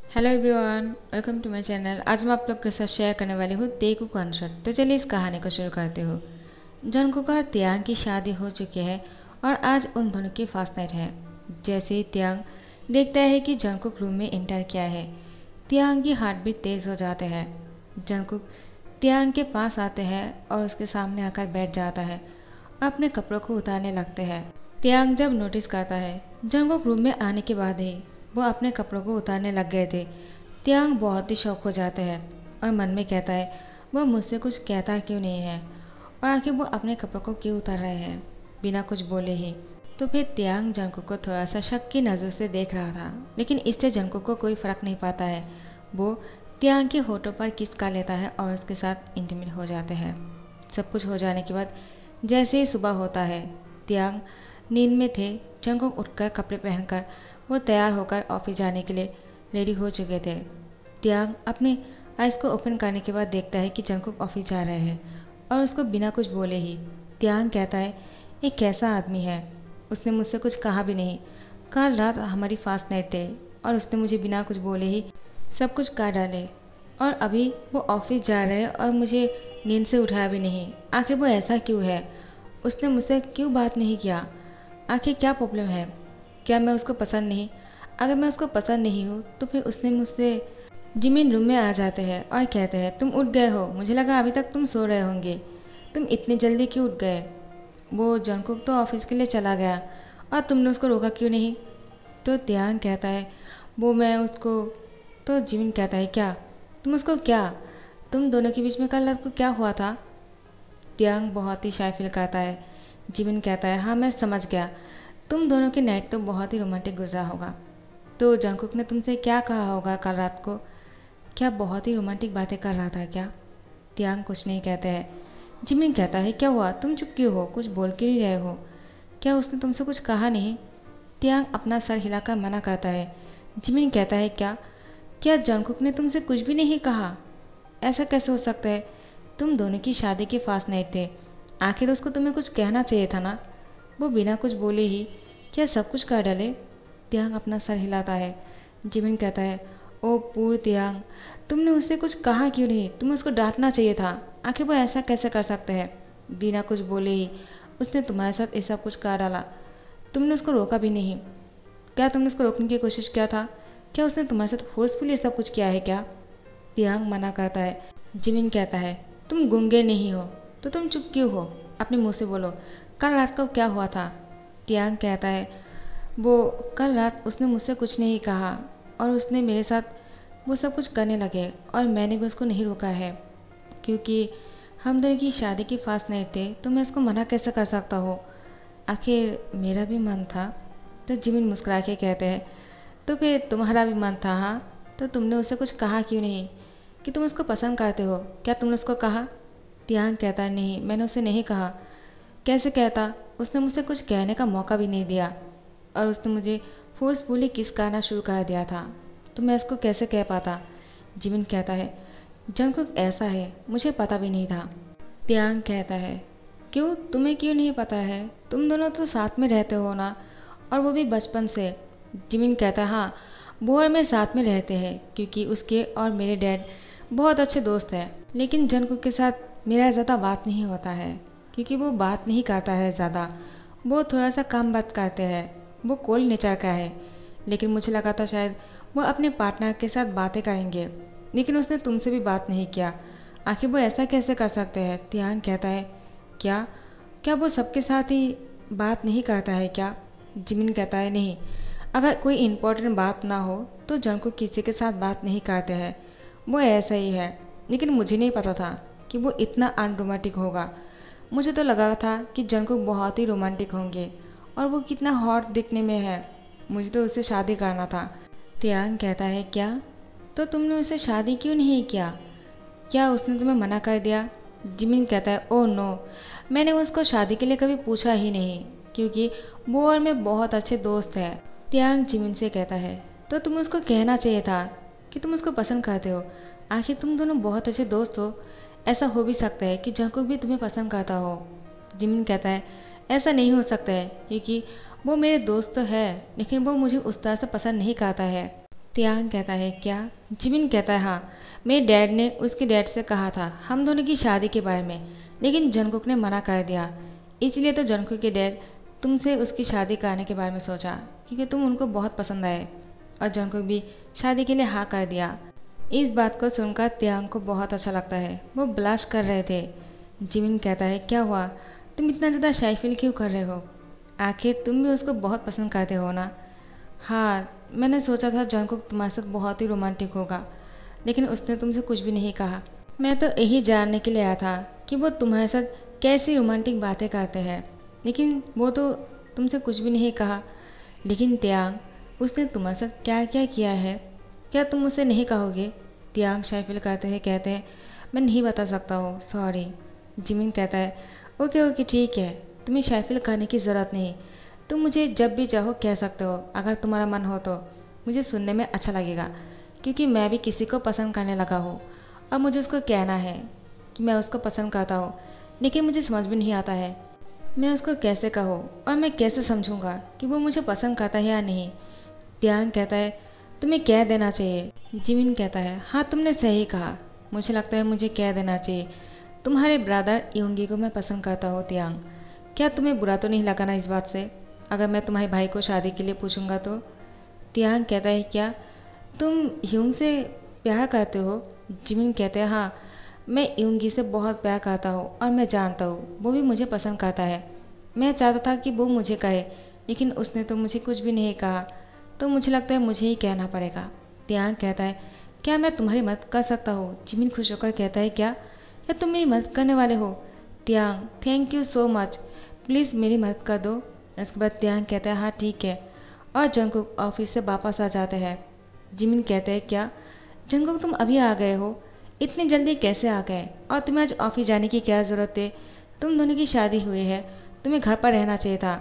Hello everyone, welcome to my channel. आज मैं आप लोग के साथ शेयर करने वाली हूँ तेगु कॉन्सर्ट। तो चलिए इस कहानी को शुरू करते हो। जंगकुक का त्यांग की शादी हो चुकी है और आज उन दोनों की फर्स्ट नाइट है। जैसे ही त्यांग देखता है कि जंगकुक रूम में एंटर किया है, त्यांग की हार्ट बीट तेज़ हो जाते हैं। जंगकुक त्यांग के पास आते हैं और उसके सामने आकर बैठ जाता है, अपने कपड़ों को उतारने लगते हैं। त्यांग जब नोटिस करता है जंगकुक रूम में आने के बाद ही वो अपने कपड़ों को उतारने लग गए थे, त्यांग बहुत ही शौक हो जाते हैं और मन में कहता है वो मुझसे कुछ कहता क्यों नहीं है और आखिर वो अपने कपड़ों को क्यों उतार रहे हैं बिना कुछ बोले ही। तो फिर त्यांग जंगकुक को थोड़ा सा शक की नज़र से देख रहा था, लेकिन इससे जंगकुक को कोई फ़र्क नहीं पड़ता है। वो त्यांग के होठों पर किस का लेता है और उसके साथ इंटीमेट हो जाते हैं। सब कुछ हो जाने के बाद जैसे ही सुबह होता है, त्यांग नींद में थे। जंगकुक उठकर कपड़े पहनकर वो तैयार होकर ऑफिस जाने के लिए रेडी हो चुके थे। त्यांग अपने आइज़ को ओपन करने के बाद देखता है कि जंगकुक ऑफिस जा रहे हैं और उसको बिना कुछ बोले ही त्यांग कहता है ये कैसा आदमी है, उसने मुझसे कुछ कहा भी नहीं। कल रात हमारी फास्ट नाइट थे और उसने मुझे बिना कुछ बोले ही सब कुछ कर डाले और अभी वो ऑफिस जा रहे हैं और मुझे नींद से उठाया भी नहीं। आखिर वो ऐसा क्यों है, उसने मुझसे क्यों बात नहीं किया, आखिर क्या प्रॉब्लम है, क्या मैं उसको पसंद नहीं? अगर मैं उसको पसंद नहीं हूँ तो फिर उसने मुझसे जिमिन रूम में आ जाते हैं और कहते हैं तुम उठ गए हो, मुझे लगा अभी तक तुम सो रहे होंगे, तुम इतनी जल्दी क्यों उठ गए? वो जंगकुक तो ऑफिस के लिए चला गया और तुमने उसको रोका क्यों नहीं? तो त्यांग कहता है वो मैं उसको। तो जिमिन कहता है क्या तुम उसको क्या, तुम दोनों के बीच में कल रात को क्या हुआ था? त्यांग बहुत ही शाय फील करता है। जिमिन कहता है हाँ मैं समझ गया, तुम दोनों की नाइट तो बहुत ही रोमांटिक गुजरा होगा। तो जंगकुक ने तुमसे क्या कहा होगा कल रात को, क्या बहुत ही रोमांटिक बातें कर रहा था क्या? त्यांग कुछ नहीं कहते हैं। जिमिन कहता है क्या हुआ, तुम चुप क्यों हो, कुछ बोल क्यों नहीं रहे हो, क्या उसने तुमसे कुछ कहा नहीं? त्यांग अपना सर हिलाकर मना करता है। जिमिन कहता है क्या क्या जंगकुक ने तुमसे कुछ भी नहीं कहा? ऐसा कैसे हो सकता है, तुम दोनों की शादी के फास्ट नाइट थे, आखिर उसको तुम्हें कुछ कहना चाहिए था ना। वो बिना कुछ बोले ही क्या सब कुछ कर डाले? त्यांग अपना सर हिलाता है। जिमिन कहता है ओ पूर त्यांग, तुमने उससे कुछ कहा क्यों नहीं, तुम्हें उसको डांटना चाहिए था, आखिर वो ऐसा कैसे कर सकते हैं, बिना कुछ बोले ही उसने तुम्हारे साथ ऐसा कुछ कर डाला, तुमने उसको रोका भी नहीं। क्या तुमने उसको रोकने की कोशिश किया था, क्या उसने तुम्हारे साथ फोर्सफुली सब कुछ किया है क्या? त्यांग मना करता है। जिमिन कहता है तुम गूंगे नहीं हो तो तुम चुप क्यों हो, अपने मुँह से बोलो, कल रात को क्या हुआ था? त्यांग कहता है वो कल रात उसने मुझसे कुछ नहीं कहा और उसने मेरे साथ वो सब कुछ करने लगे और मैंने भी उसको नहीं रोका है, क्योंकि हम दोनों की शादी की फास्ट नाइट थे तो मैं इसको मना कैसे कर सकता हूँ, आखिर मेरा भी मन था। तो जिमिन मुस्कुरा के कहते हैं तो फिर तुम्हारा भी मन था हाँ, तो तुमने उसे कुछ कहा क्यों नहीं कि तुम उसको पसंद करते हो, क्या तुमने उसको कहा? त्यांग कहता है नहीं, मैंने उसे नहीं कहा। कैसे कहता, उसने मुझसे कुछ कहने का मौका भी नहीं दिया और उसने मुझे फोर्सफुली किस करना शुरू कर दिया था, तो मैं इसको कैसे कह पाता? जिमिन कहता है जंगकुक ऐसा है, मुझे पता भी नहीं था। त्यांग कहता है क्यों, तुम्हें क्यों नहीं पता है, तुम दोनों तो साथ में रहते हो ना, और वो भी बचपन से। जिमिन कहता है हाँ, वो और मैं साथ में रहते हैं क्योंकि उसके और मेरे डैड बहुत अच्छे दोस्त हैं, लेकिन जंगकुक के साथ मेरा ज़्यादा बात नहीं होता है क्योंकि वो बात नहीं करता है ज़्यादा, वो थोड़ा सा कम बात करते हैं, वो कोल्ड नेचर का है। लेकिन मुझे लगा था शायद वो अपने पार्टनर के साथ बातें करेंगे, लेकिन उसने तुमसे भी बात नहीं किया, आखिर वो ऐसा कैसे कर सकते हैं? त्यांग कहता है क्या क्या वो सबके साथ ही बात नहीं करता है क्या? जिमिन कहता है नहीं, अगर कोई इम्पोर्टेंट बात ना हो तो जंगकुक किसी के साथ बात नहीं करते हैं, वो ऐसा ही है, लेकिन मुझे नहीं पता था कि वो इतना अनरोमांटिक होगा। मुझे तो लगा था कि जंगकुक बहुत ही रोमांटिक होंगे और वो कितना हॉट दिखने में है, मुझे तो उससे शादी करना था। त्यांग कहता है क्या, तो तुमने उससे शादी क्यों नहीं किया, क्या उसने तुम्हें मना कर दिया? जिमिन कहता है ओह नो, मैंने उसको शादी के लिए कभी पूछा ही नहीं क्योंकि वो और मैं बहुत अच्छे दोस्त हैं। त्यांग जिमिन से कहता है तो तुम्हें उसको कहना चाहिए था कि तुम उसको पसंद करते हो, आखिर तुम दोनों बहुत अच्छे दोस्त हो, ऐसा हो भी सकता है कि जंगकुक भी तुम्हें पसंद करता हो। जिमिन कहता है ऐसा नहीं हो सकता है क्योंकि वो मेरे दोस्त तो है, लेकिन वो मुझे उस तरह से पसंद नहीं करता है। तियांग कहता है क्या? जिमिन कहता है हाँ, मेरे डैड ने उसके डैड से कहा था हम दोनों की शादी के बारे में, लेकिन जंगकुक ने मना कर दिया। इसलिए तो जंगकुक के डैड तुमसे उसकी शादी कराने के बारे में सोचा, क्योंकि तुम उनको बहुत पसंद आए। और जंगकुक भी शादी के लिए हाँ कर दिया। इस बात को सुनकर तियांग को बहुत अच्छा लगता है। वो ब्लश कर रहे थे। जिमिन कहता है क्या हुआ, तुम इतना ज़्यादा शाई फील क्यों कर रहे हो? आखिर तुम भी उसको बहुत पसंद करते हो ना? हाँ, मैंने सोचा था जंगकुक तुम्हारे साथ बहुत ही रोमांटिक होगा, लेकिन उसने तुमसे कुछ भी नहीं कहा। मैं तो यही जानने के लिए आया था कि वो तुम्हारे साथ कैसी रोमांटिक बातें करते हैं, लेकिन वो तो तुमसे कुछ भी नहीं कहा। लेकिन तियांग, उसने तुम्हारे साथ क्या क्या किया है, क्या तुम मुझसे नहीं कहोगे? तियांग शाय फील करते हैं, कहते हैं मैं नहीं बता सकता हूँ, सॉरी। जिमिन कहता है ओके ओके ठीक है, तुम्हें शाय फील करने की ज़रूरत नहीं। तुम मुझे जब भी चाहो कह सकते हो, अगर तुम्हारा मन हो तो। मुझे सुनने में अच्छा लगेगा, क्योंकि मैं भी किसी को पसंद करने लगा हूँ और मुझे उसको कहना है कि मैं उसको पसंद करता हूँ, लेकिन मुझे समझ भी नहीं आता है मैं उसको कैसे कहूँ और मैं कैसे समझूंगा कि वो मुझे पसंद करता है या नहीं। तियांग कहता है तुम्हें कह देना चाहिए। जिमिन कहता है हाँ तुमने सही कहा, मुझे लगता है मुझे कह देना चाहिए। तुम्हारे ब्रदर यूंगी को मैं पसंद करता हूँ तियांग। क्या तुम्हें बुरा तो नहीं लगा ना इस बात से, अगर मैं तुम्हारे भाई को शादी के लिए पूछूंगा तो? तियांग कहता है क्या तुम यूंग से प्यार करते हो? जिमिन कहते हैं हाँ, मैं यूंगी से बहुत प्यार करता हूँ और मैं जानता हूँ वो भी मुझे पसंद करता है। मैं चाहता था कि वो मुझे कहे, लेकिन उसने तो मुझे कुछ भी नहीं कहा, तो मुझे लगता है मुझे ही कहना पड़ेगा। तियांग कहता है क्या मैं तुम्हारी मदद कर सकता हूँ? जिमिन खुश होकर कहता है क्या तुम मेरी मदद करने वाले हो? तियांग thank you so much, please मेरी मदद कर दो। इसके बाद तियांग कहता है हाँ ठीक है, और जंगकुक ऑफिस से वापस आ जाते हैं। जिमिन कहते हैं क्या जंगकुक तुम अभी आ गए हो, इतनी जल्दी कैसे आ गए? और तुम्हें आज ऑफिस जाने की क्या ज़रूरत है? तुम दोनों की शादी हुई है, तुम्हें घर पर रहना चाहिए था।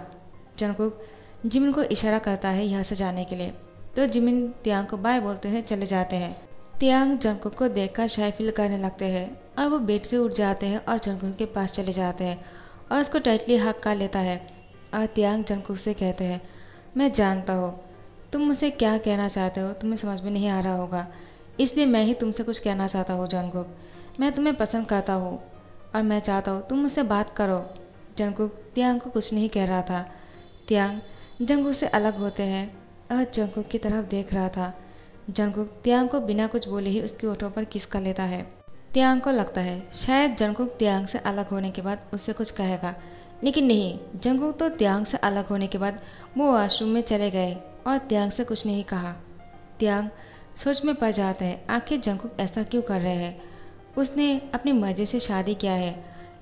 जंगकुक जिमिन को इशारा करता है यहाँ से जाने के लिए, तो जिमिन तियांग को बाय बोलते हैं चले जाते हैं। तियांग जंगकुक को देखकर शाय फील करने लगते हैं और वो बेड से उठ जाते हैं और जंगकुक के पास चले जाते हैं और उसको टाइटली हक कर लेता है। और तियांग जंगकुक से कहते हैं मैं जानता हूँ तुम मुझसे क्या कहना चाहते हो, तुम्हें समझ में नहीं आ रहा होगा, इसलिए मैं ही तुमसे कुछ कहना चाहता हूँ जंगकुक। मैं तुम्हें पसंद करता हूँ और मैं चाहता हूँ तुम मुझसे बात करो। जंगकुक तियांग को कुछ नहीं कह रहा था। तियांग जंगकुक से अलग होते हैं और जंगकुक की तरफ देख रहा था। जंगकुक तियांग को बिना कुछ बोले ही उसके होठों पर किस कर लेता है। तियांग को लगता है शायद जंगकुक तियांग से अलग होने के बाद उससे कुछ कहेगा, लेकिन नहीं, जंगकुक तो तियांग से अलग होने के बाद वो वॉशरूम में चले गए और तियांग से कुछ नहीं कहा। तियांग सोच में पड़ जाते हैं आखिर जंगकुक ऐसा क्यों कर रहे हैं। उसने अपनी मर्जी से शादी किया है,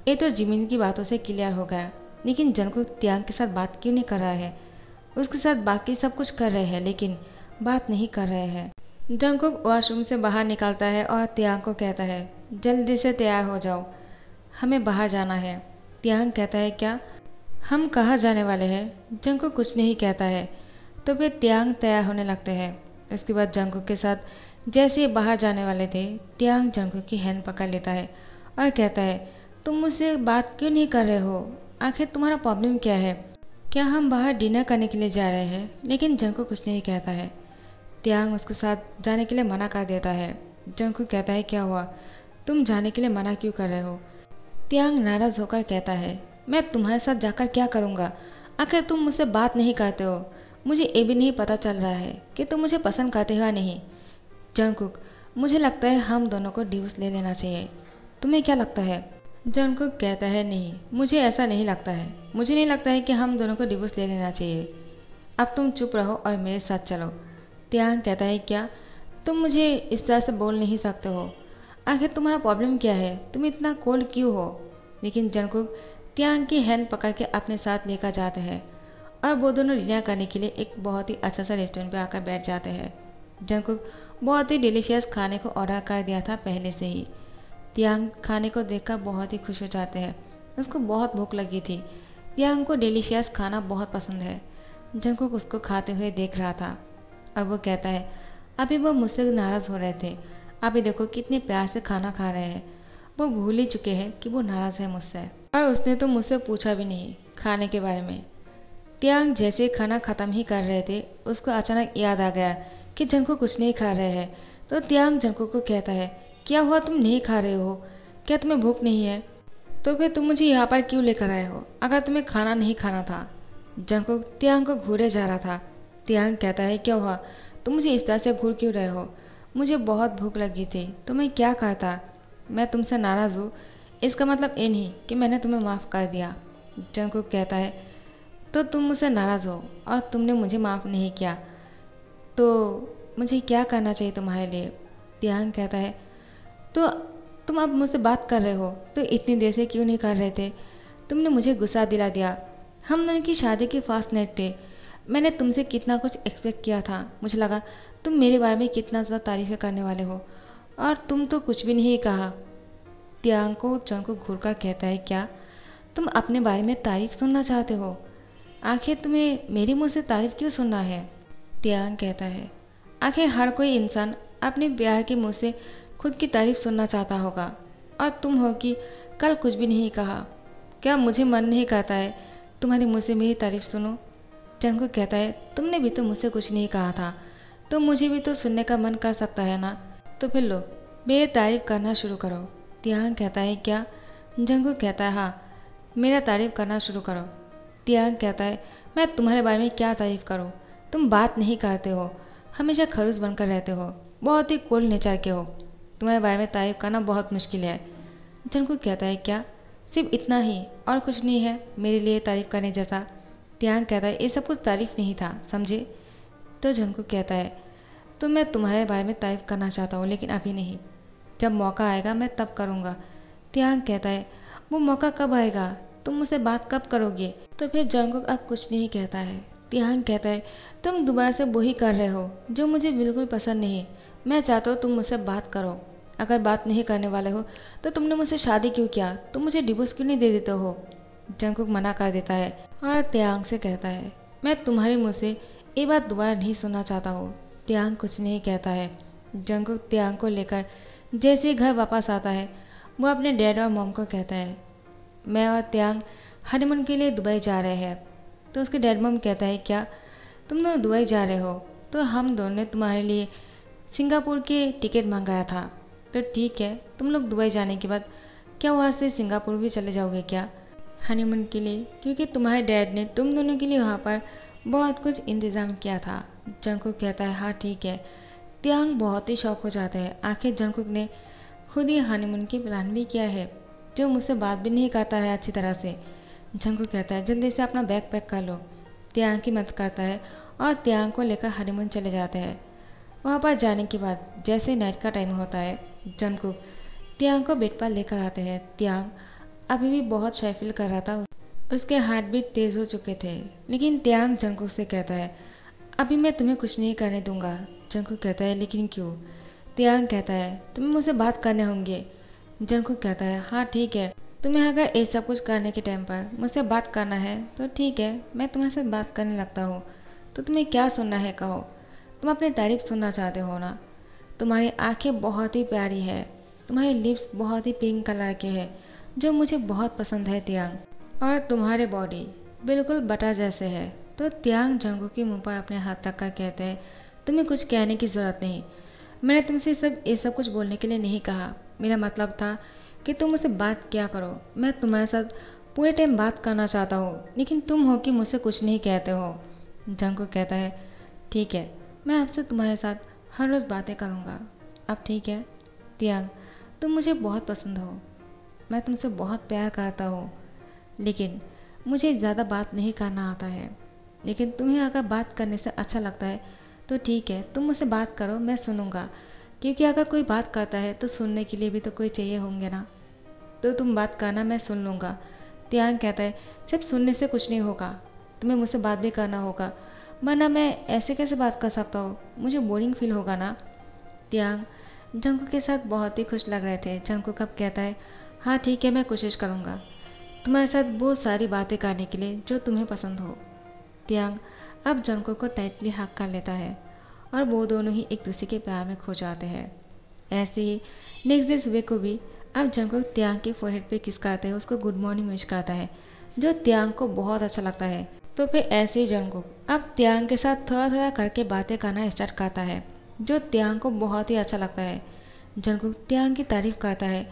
ये तो जिमिन की बातों से क्लियर हो गया, लेकिन जंगकुक तियांग के साथ बात क्यों नहीं कर रहा है? उसके साथ बाकी सब कुछ कर रहे हैं, लेकिन बात नहीं कर रहे हैं। जंगकुक वॉशरूम से बाहर निकलता है और तियांग को कहता है जल्दी से तैयार हो जाओ, हमें बाहर जाना है। तियांग कहता है क्या हम कहाँ जाने वाले हैं? जंगकुक कुछ नहीं कहता है, तो फिर तियांग तैयार होने लगते हैं। उसके बाद जंगकुक के साथ जैसे ही बाहर जाने वाले थे, तियांग जंगकुक की हैंड पकड़ लेता है और कहता है तुम मुझसे बात क्यों नहीं कर रहे हो? आखिर तुम्हारा प्रॉब्लम क्या है? क्या हम बाहर डिनर करने के लिए जा रहे हैं? लेकिन जंगकुक कुछ नहीं कहता है। तियांग उसके साथ जाने के लिए मना कर देता है। जंगकुक कहता है क्या हुआ, तुम जाने के लिए मना क्यों कर रहे हो? तियांग नाराज़ होकर कहता है मैं तुम्हारे साथ जाकर क्या करूँगा? आखिर तुम मुझसे बात नहीं करते हो, मुझे ये भी नहीं पता चल रहा है कि तुम मुझे पसंद करते हो या नहीं। जंगकुक मुझे लगता है हम दोनों को डिवोर्स ले लेना चाहिए, तुम्हें क्या लगता है? जंगकुक कहता है नहीं, मुझे ऐसा नहीं लगता है, मुझे नहीं लगता है कि हम दोनों को डिवोर्स ले लेना चाहिए। अब तुम चुप रहो और मेरे साथ चलो। तियांग कहता है क्या तुम मुझे इस तरह से बोल नहीं सकते हो, आखिर तुम्हारा प्रॉब्लम क्या है, तुम इतना कोल्ड क्यों हो? लेकिन जंगकुक तियांग की हैंड पकड़ के अपने साथ लेकर जाते हैं और वो दोनों डिनर करने के लिए एक बहुत ही अच्छा सा रेस्टोरेंट पे आकर बैठ जाते हैं। जंगकुक बहुत ही डिलीशियस खाने को ऑर्डर कर दिया था पहले से ही। तियांग खाने को देखकर बहुत ही खुश हो जाते हैं, उसको बहुत भूख लगी थी। तियांग को डिलीशियस खाना बहुत पसंद है। जंगकुक उसको खाते हुए देख रहा था और वो कहता है अभी वो मुझसे नाराज़ हो रहे थे, अभी देखो कितने प्यार से खाना खा रहे हैं। वो भूल ही चुके हैं कि वो नाराज़ है मुझसे, और उसने तो मुझसे पूछा भी नहीं खाने के बारे में। तियांग जैसे खाना ख़त्म ही कर रहे थे, उसको अचानक याद आ गया कि जंगकुक कुछ नहीं खा रहे हैं। तो त्यांग जंगकुक को कहता है, क्या हुआ, तुम नहीं खा रहे हो? क्या तुम्हें भूख नहीं है? तो फिर तुम मुझे यहाँ पर क्यों लेकर आए हो अगर तुम्हें खाना नहीं खाना था? जंगकुक त्यांग को घूरे जा रहा था। त्यांग कहता है, क्या हुआ, तुम मुझे इस तरह से घूर क्यों रहे हो? मुझे बहुत भूख लगी थी तो मैं क्या खाता? मैं तुमसे नाराज़ हूँ, इसका मतलब ये नहीं कि मैंने तुम्हें माफ़ कर दिया। जंगकुक कहता है, तो तुम मुझसे नाराज़ हो और तुमने मुझे माफ़ नहीं किया, तो मुझे क्या करना चाहिए तुम्हारे लिए? त्यांग कहता है, तो तुम अब मुझसे बात कर रहे हो तो इतनी देर से क्यों नहीं कर रहे थे? तुमने मुझे गुस्सा दिला दिया। हम दोनों की शादी की फास्ट नाइट थे। मैंने तुमसे कितना कुछ एक्सपेक्ट किया था। मुझे लगा तुम मेरे बारे में कितना ज़्यादा तारीफ़ें करने वाले हो और तुम तो कुछ भी नहीं कहा। त्यांग को जंगकुक घूर कर कहता है, क्या तुम अपने बारे में तारीफ़ सुनना चाहते हो? आखिर तुम्हें मेरे मुँह से तारीफ़ क्यों सुनना है? त्यांग कहता है, आखिर हर कोई इंसान अपने प्यार के मुँह से खुद की तारीफ़ सुनना चाहता होगा और तुम हो कि कल कुछ भी नहीं कहा। क्या मुझे मन नहीं करता है तुम्हारे मुँह से मेरी तारीफ़ सुनो? जंगकुक कहता है, तुमने भी तो मुझसे कुछ नहीं कहा था, तो मुझे भी तो सुनने का मन कर सकता है ना। तो फिर लो, मेरी तारीफ़ करना शुरू करो। त्यांग कहता है, क्या? जंगकुक कहता है, हाँ, मेरा तारीफ़ करना शुरू करो। त्यांग कहता है, मैं तुम्हारे बारे में क्या तारीफ़ करूँ? तुम बात नहीं करते हो, हमेशा खड़ूस बनकर रहते हो, बहुत ही कोल्ड नेचर के हो। तुम्हारे बारे में तारीफ़ करना बहुत मुश्किल है। जंगकुक कहता है, क्या सिर्फ इतना ही और कुछ नहीं है मेरे लिए तारीफ़ करने जैसा? त्यांग कहता है, ये सब कुछ तारीफ़ नहीं था, समझे? तो जंगकुक कहता है, तो मैं तुम्हारे बारे में तारीफ़ करना चाहता हूँ लेकिन अभी नहीं, जब मौका आएगा मैं तब करूँगा। त्यांग कहता है, वो मौका कब आएगा? तुम मुझसे बात कब करोगे? तो फिर जंगकुक अब कुछ नहीं कहता है। त्यांग कहता है, तुम दोबारा से वही कर रहे हो जो मुझे बिल्कुल पसंद नहीं। मैं चाहता हूँ तुम मुझसे बात करो। अगर बात नहीं करने वाले हो तो तुमने मुझसे शादी क्यों किया? तुम मुझे डिवोर्स क्यों नहीं दे देते हो? जंगकुक मना कर देता है और त्यांग से कहता है, मैं तुम्हारे मुँह से ये बात दोबारा नहीं सुनना चाहता हूँ। त्यांग कुछ नहीं कहता है। जंगकुक त्यांग को लेकर जैसे ही घर वापस आता है, वो अपने डैड और मॉम को कहता है, मैं और त्यांग हनीमून के लिए दुबई जा रहे हैं। तो उसके डैड मॉम कहता है, क्या तुम दोनों दुबई जा रहे हो? तो हम दोनों ने तुम्हारे लिए सिंगापुर के टिकट मंगाया था। तो ठीक है, तुम लोग दुबई जाने के बाद क्या वहाँ से सिंगापुर भी चले जाओगे क्या हनीमून के लिए? क्योंकि तुम्हारे डैड ने तुम दोनों के लिए वहाँ पर बहुत कुछ इंतज़ाम किया था। जंगकुक कहता है, हाँ ठीक है। त्यांग बहुत ही शौक हो जाता है। आखिर जंगकुक ने खुद ही हनीमून की प्लान भी किया है, जो मुझसे बात भी नहीं करता है अच्छी तरह से। जंगकुक कहता है, जल्दी से अपना बैग पैक कर लो। त्यांग की मदद करता है और त्यांग को लेकर हनीमून चले जाते हैं। वहाँ पर जाने के बाद जैसे नाइट का टाइम होता है, जंगकुक त्यांग को बेड पर लेकर आते हैं। त्यांग अभी भी बहुत शाय फील कर रहा था, उसके हार्ट बीट तेज़ हो चुके थे। लेकिन त्यांग जंगकुक से कहता है, अभी मैं तुम्हें कुछ नहीं करने दूंगा। जंगकुक कहता है, लेकिन क्यों? त्यांग कहता है, तुम्हें मुझसे बात करने होंगे। जंगकुक कहता है, हाँ ठीक है, तुम्हें अगर ये सब कुछ करने के टाइम पर मुझसे बात करना है तो ठीक है, मैं तुम्हारे साथ बात करने लगता हूँ। तो तुम्हें क्या सुनना है कहो? तुम अपनी तारीफ़ सुनना चाहते हो ना? तुम्हारी आंखें बहुत ही प्यारी है, तुम्हारे लिप्स बहुत ही पिंक कलर के हैं, जो मुझे बहुत पसंद है त्यांग, और तुम्हारे बॉडी बिल्कुल बटर जैसे है। तो त्यांग जंगकुक के मुंह पर अपने हाथ रख कर कहते हैं, तुम्हें कुछ कहने की ज़रूरत नहीं। मैंने तुमसे ये सब कुछ बोलने के लिए नहीं कहा। मेरा मतलब था कि तुम मुझसे बात क्या करो। मैं तुम्हारे साथ पूरे टाइम बात करना चाहता हूँ, लेकिन तुम हो कि मुझसे कुछ नहीं कहते हो। जंगकुक कहता है, ठीक है, मैं आपसे तुम्हारे साथ हर रोज़ बातें करूँगा। अब ठीक है? त्यांग, तुम मुझे बहुत पसंद हो, मैं तुमसे बहुत प्यार करता हूँ, लेकिन मुझे ज़्यादा बात नहीं करना आता है। लेकिन तुम्हें अगर बात करने से अच्छा लगता है तो ठीक है, तुम मुझसे बात करो, मैं सुनूंगा। क्योंकि अगर कोई बात करता है तो सुनने के लिए भी तो कोई चाहिए होंगे ना। तो तुम बात करना, मैं सुन लूँगा। त्यांग कहता है, सिर्फ सुनने से कुछ नहीं होगा, तुम्हें मुझसे बात भी करना होगा, वरना मैं ऐसे कैसे बात कर सकता हूँ? मुझे बोरिंग फील होगा ना। त्यांग जंगकुक के साथ बहुत ही खुश लग रहे थे। जंगकुक अब कहता है, हाँ ठीक है, मैं कोशिश करूँगा तुम्हारे साथ वो सारी बातें करने के लिए जो तुम्हें पसंद हो। त्यांग अब जंगकुक को टाइटली हक कर लेता है और वो दोनों ही एक दूसरे के प्यार में खो जाते हैं। ऐसे ही नेक्स्ट डे सुबह को भी अब जंगकुक त्यांग के फोरहेड पे किस करता है, उसको गुड मॉर्निंग विश करता है, जो त्यांग को बहुत अच्छा लगता है। तो फिर ऐसे ही जंगकुक अब त्यांग के साथ थोड़ा थोड़ा करके बातें करना स्टार्ट करता है, जो त्यांग को बहुत ही अच्छा लगता है। जंगकुक त्यांग की तारीफ करता है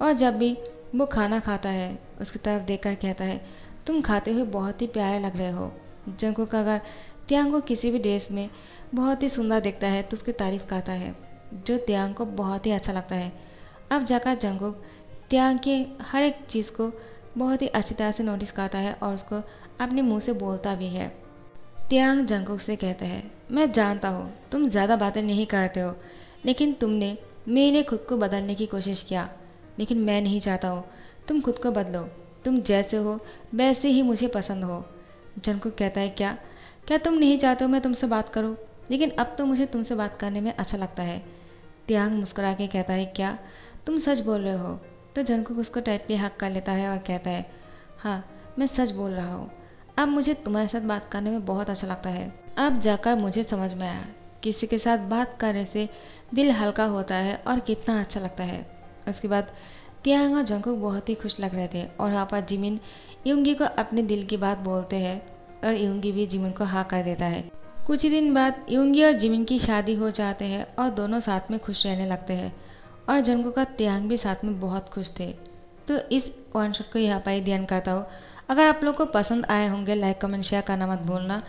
और जब भी वो खाना खाता है उसकी तरफ देखकर कहता है, तुम खाते हुए बहुत ही प्यारे लग रहे हो। जंगकुक अगर त्यांग को किसी भी ड्रेस में बहुत ही सुंदर दिखता है तो उसकी तारीफ करता है, जो त्यांग को बहुत ही अच्छा लगता है। अब जाकर जंगकुक त्यांग के हर एक चीज़ को बहुत ही अच्छी तरह से नोटिस करता है और उसको अपने मुंह से बोलता भी है। त्यांग जंगकुक से कहता है, मैं जानता हूँ तुम ज़्यादा बातें नहीं करते हो, लेकिन तुमने मेरे लिए खुद को बदलने की कोशिश किया, लेकिन मैं नहीं चाहता हूँ तुम खुद को बदलो। तुम जैसे हो वैसे ही मुझे पसंद हो। जंगकुक कहता है, क्या क्या तुम नहीं चाहते हो मैं तुमसे बात करूँ? लेकिन अब तो मुझे तुमसे बात करने में अच्छा लगता है। त्यांग मुस्कुरा के कहता है, क्या तुम सच बोल रहे हो? तो जंगकुक उसको टाइटली हक कर लेता है और कहता है, हाँ मैं सच बोल रहा हूँ। अब मुझे तुम्हारे साथ बात करने में बहुत अच्छा लगता है। अब जाकर मुझे समझ में आया किसी के साथ बात करने से दिल हल्का होता है और कितना अच्छा लगता है। उसके बाद त्यांग और जंगकुक बहुत ही खुश लग रहे थे और वहाँ पर जिमिन युंगी को अपने दिल की बात बोलते हैं और युंगी भी जिमिन को हाँ कर देता है। कुछ ही दिन बाद युंगी और जिमिन की शादी हो जाते हैं और दोनों साथ में खुश रहने लगते हैं और जंगकुक का त्यांग भी साथ में बहुत खुश थे। तो इस वन शॉट को यहाँ पर ही ध्यान करता हूँ। अगर आप लोग को पसंद आए होंगे लाइक कमेंट शेयर करना मत भूलना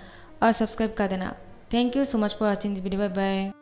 और सब्सक्राइब कर देना। Thank you so much for watching this video. Bye bye.